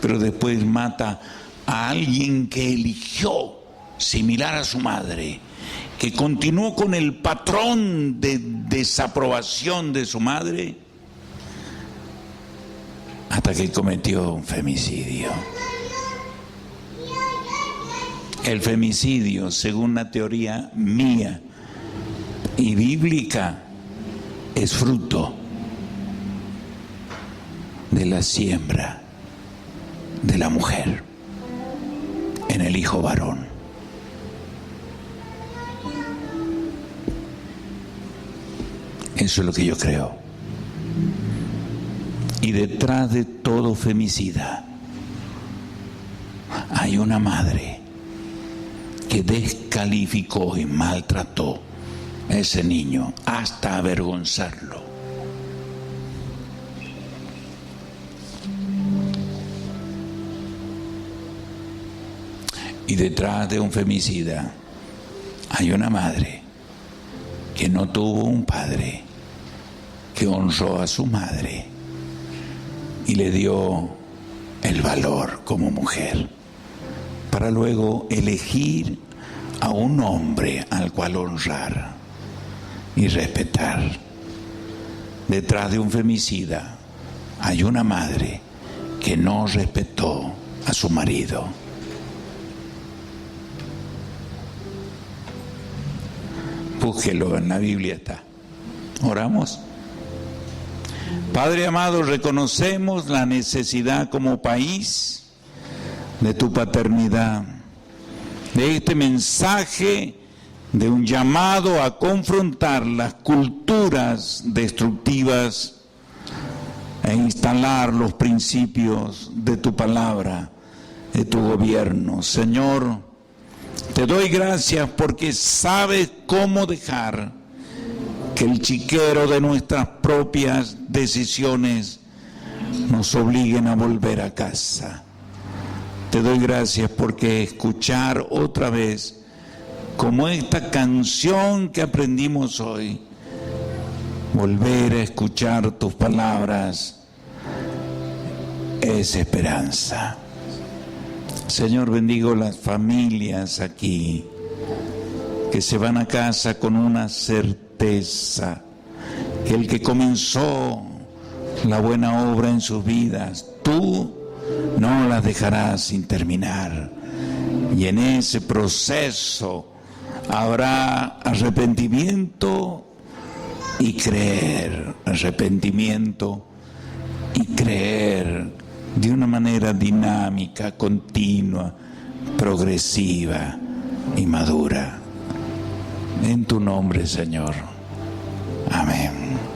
pero después mata a alguien que eligió, similar a su madre, que continuó con el patrón de desaprobación de su madre hasta que cometió un femicidio. El femicidio, según la teoría mía y bíblica, es fruto de la siembra de la mujer en el hijo varón. Eso es lo que yo creo. Y detrás de todo femicida hay una madre que descalificó y maltrató a ese niño hasta avergonzarlo. Y detrás de un femicida hay una madre que no tuvo un padre, que honró a su madre y le dio el valor como mujer para luego elegir a un hombre al cual honrar y respetar. Detrás de un femicida hay una madre que no respetó a su marido. Búsquelo, en la Biblia está. Oramos. Padre amado, reconocemos la necesidad como país de tu paternidad, de este mensaje, de un llamado a confrontar las culturas destructivas e instalar los principios de tu palabra, de tu gobierno. Señor, te doy gracias porque sabes cómo dejar que el chiquero de nuestras propias decisiones nos obliguen a volver a casa. Te doy gracias porque escuchar otra vez, como esta canción que aprendimos hoy, volver a escuchar tus palabras es esperanza. Señor, bendigo las familias aquí que se van a casa con una certeza, que el que comenzó la buena obra en sus vidas, tú no las dejarás sin terminar. Y en ese proceso habrá arrepentimiento y creer, arrepentimiento y creer de una manera dinámica, continua, progresiva y madura. En tu nombre, Señor. Amén.